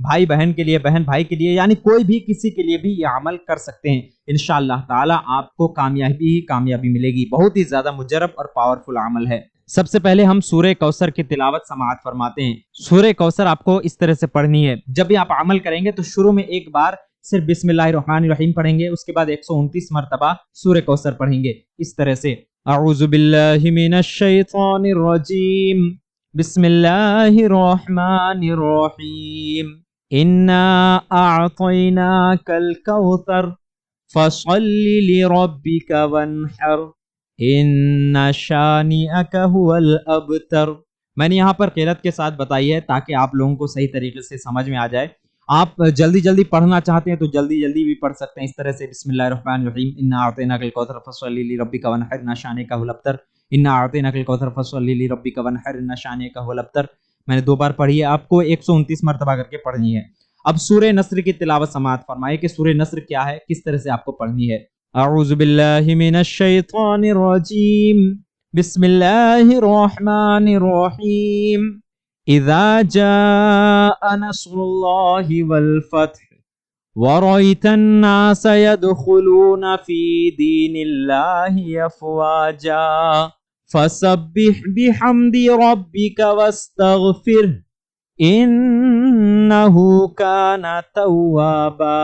بھائی بہن کے لیے، بہن بھائی کے لیے، یعنی کوئی بھی کسی کے لیے بھی یہ عمل کر سکتے ہیں، انشاءاللہ تعالی آپ کو کامیابی ہی کامیابی ملے گی۔ بہت ہی زیادہ مجرب اور پاورفل عمل ہے۔ سب سے پہلے ہم سورہ کوثر کی تلاوت سماعت فرماتے ہیں۔ سورہ کوثر آپ کو اس طرح سے پڑھنی ہے، جب بھی آپ عمل کریں گے تو شروع میں ایک بار صرف بسم اللہ الرحمن الرحیم پڑھیں گے، اس کے بعد 129 مرتبہ سورہ کوثر پڑھیں گے اس طرح سے، اعوذ باللہ من الشیطان الرجیم، بسم اللہ الرحمن الرحیم، انا اعطیناک الکوثر فصل لربک وانحر ان شانئک هو الابتر۔ میں نے یہاں پر قرأت کے ساتھ بتائی ہے تاکہ آپ لوگوں کو صحیح طریقے سے سمجھ میں آ جائے۔ آپ جلدی جلدی پڑھنا چاہتے ہیں تو جلدی جلدی بھی پڑھ سکتے ہیں اس طرح سے، بسم اللہ الرحمن الرحیم، انا اعطیناک الکوثر فصل لربک وانحر ان شانئک هو الابتر، انا اعطیناک الکوثر فصل لربک وانحر ان شانئک هو الابتر۔ میں نے 2 بار پڑھی ہے، آپ کو 129 مرتبہ کر کے پڑھنی ہے۔ اب سورہ نصر کی تلاوت سماعت فرمائے کہ سورہ نصر کیا ہے، کس طرح سے آپ کو پڑھنی ہے۔ اعوذ باللہ من الشیطان الرجیم، بسم اللہ الرحمن الرحیم، اذا جاء نصر اللہ والفتح ورأيت الناس يدخلون في دين الله أفواجا فسبح بحمد ربك واستغفره إنه كان توابا۔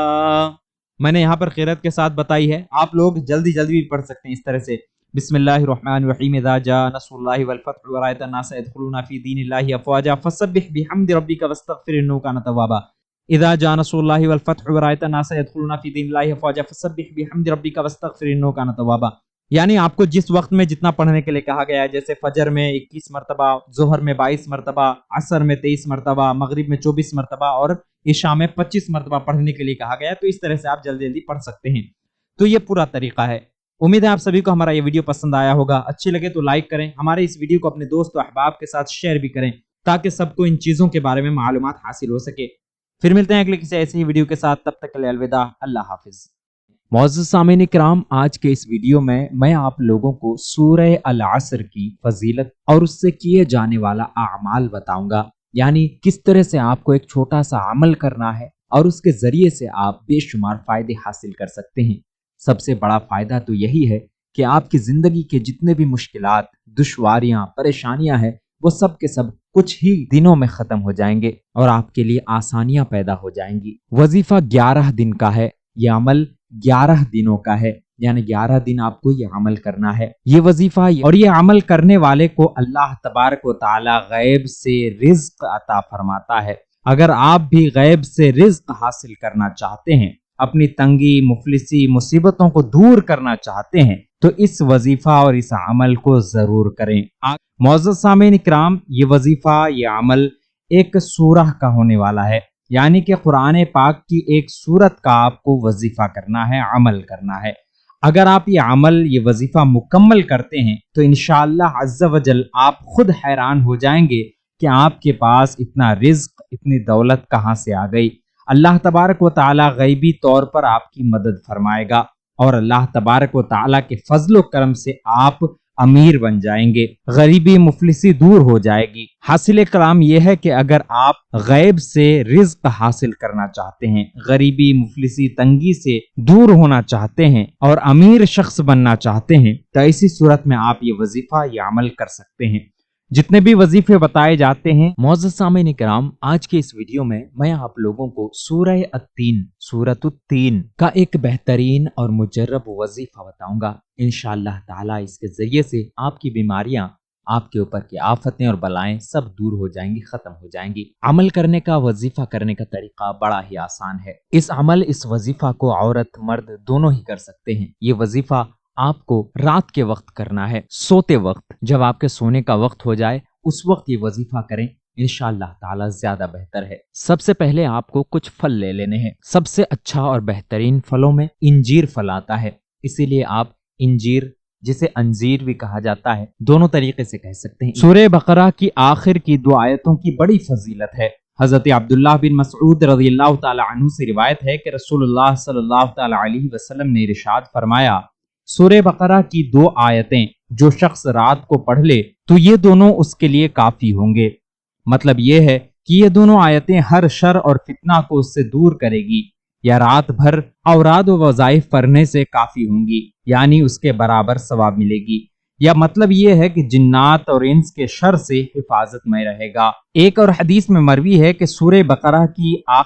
میں نے یہاں پر قرأت کے ساتھ بتائی ہے، آپ لوگ جلدی جلدی بھی پڑھ سکتے ہیں اس طرح سے، بسم اللہ الرحمن الرحیم، اذا جاء نصر اللہ والفتح ورأيت الناس يدخلون في دين الله أفواجا فسبح بحمد ربك واستغفره إنه كان توابا۔ اذا جاء نصر الله والفتح ورأيت الناس يدخلون في دين الله افواجا فسبح بحمد ربك واستغفر انه كان توابا۔ یعنی آپ کو جس وقت میں جتنا پڑھنے کے لیے کہا گیا ہے، جیسے فجر میں 21 مرتبہ، ظہر میں 22 مرتبہ، عصر میں 23 مرتبہ، مغرب میں 24 مرتبہ اور عشاء میں 25 مرتبہ پڑھنے کے لیے کہا گیا ہے، تو اس طرح سے آپ جلدی جلدی پڑھ سکتے ہیں۔ تو یہ پورا طریقہ ہے۔ امید ہے آپ سبھی کو ہمارا یہ ویڈیو پسند آیا ہوگا، اچھی لگے تو لائک کریں، ہمارے اس ویڈیو کو اپنے دوست و احباب کے ساتھ شیئر بھی کریں تاکہ سب کو ان چیزوں کے بارے میں معلومات حاصل ہو سکے۔ پھر ملتے ہیں اگلے کسی ایسی ہی ویڈیو کے ساتھ، تب تک کے لیے الوداع، اللہ حافظ۔ معزز سامعین کرام، آج کے اس ویڈیو میں آپ لوگوں کو سورہ العصر کی فضیلت اور اس سے کیے جانے والا اعمال بتاؤں گا، یعنی کس طرح سے آپ کو ایک چھوٹا سا عمل کرنا ہے اور اس کے ذریعے سے آپ بے شمار فائدے حاصل کر سکتے ہیں۔ سب سے بڑا فائدہ تو یہی ہے کہ آپ کی زندگی کے جتنے بھی مشکلات، دشواریاں، پریشانیاں ہیں، وہ سب کے سب کچھ ہی دنوں میں ختم ہو جائیں گے اور آپ کے لیے آسانیاں پیدا ہو جائیں گی۔ وظیفہ 11 دن کا ہے، یہ عمل 11 دنوں کا ہے، یعنی 11 دن آپ کو یہ عمل کرنا ہے۔ یہ وظیفہ اور یہ عمل کرنے والے کو اللہ تبارک و تعالی غیب سے رزق عطا فرماتا ہے۔ اگر آپ بھی غیب سے رزق حاصل کرنا چاہتے ہیں، اپنی تنگی، مفلسی، مصیبتوں کو دور کرنا چاہتے ہیں، تو اس وظیفہ اور اس عمل کو ضرور کریں۔ معزز سامعین اکرام، یہ وظیفہ، یہ عمل ایک سورہ کا ہونے والا ہے، یعنی کہ قرآن پاک کی ایک سورت کا آپ کو وظیفہ کرنا ہے، عمل کرنا ہے۔ اگر آپ یہ عمل، یہ وظیفہ مکمل کرتے ہیں تو انشاءاللہ عز و جل آپ خود حیران ہو جائیں گے کہ آپ کے پاس اتنا رزق، اتنی دولت کہاں سے آ گئی۔ اللہ تبارک و تعالی غیبی طور پر آپ کی مدد فرمائے گا اور اللہ تبارک و تعالی کے فضل و کرم سے آپ امیر بن جائیں گے، غریبی مفلسی دور ہو جائے گی۔ حاصل کلام یہ ہے کہ اگر آپ غیب سے رزق حاصل کرنا چاہتے ہیں، غریبی مفلسی تنگی سے دور ہونا چاہتے ہیں اور امیر شخص بننا چاہتے ہیں، تو ایسی صورت میں آپ یہ وظیفہ، یہ عمل کر سکتے ہیں۔ جتنے بھی وظیفے بتائے جاتے ہیں، معزز سامعین کرام، آج کے اس ویڈیو میں آپ لوگوں کو سورہ التین، سورۃ التین کا ایک بہترین اور مجرب وظیفہ بتاؤں گا۔ انشاءاللہ تعالی اس کے ذریعے سے آپ کی بیماریاں، آپ کے اوپر کی آفتیں اور بلائیں سب دور ہو جائیں گی، ختم ہو جائیں گی۔ عمل کرنے کا، وظیفہ کرنے کا طریقہ بڑا ہی آسان ہے۔ اس وظیفہ کو عورت مرد دونوں ہی کر سکتے ہیں۔ یہ وظیفہ آپ کو رات کے وقت کرنا ہے، سوتے وقت، جب آپ کے سونے کا وقت ہو جائے اس وقت یہ وظیفہ کریں، انشاءاللہ تعالی زیادہ بہتر ہے۔ سب سے پہلے آپ کو کچھ پھل لے لینے ہیں۔ سب سے اچھا اور بہترین پھلوں میں انجیر پھل آتا ہے، اسی لیے آپ انجیر، جسے انجیر بھی کہا جاتا ہے، دونوں طریقے سے کہہ سکتے ہیں۔ سورہ بقرہ کی آخر کی 2 آیتوں کی بڑی فضیلت ہے۔ حضرت عبداللہ بن مسعود رضی اللہ تعالی عنہ سے روایت ہے کہ رسول اللہ صلی اللہ تعالی علیہ وسلم نے ارشاد فرمایا، سورہ بقرہ کی 2 آیتیں جو شخص رات کو پڑھ لے تو یہ دونوں اس کے لیے کافی ہوں گے۔ مطلب یہ ہے کہ یہ دونوں آیتیں ہر شر اور فتنہ کو اس سے دور کرے گی، یا رات بھر اوراد و وظائف پڑھنے سے کافی ہوں گی، یعنی اس کے برابر ثواب ملے گی، یا مطلب یہ ہے کہ جنات اور انس کے شر سے حفاظت میں رہے گا۔ ایک اور حدیث میں مروی ہے کہ سورہ بقرہ کی آخر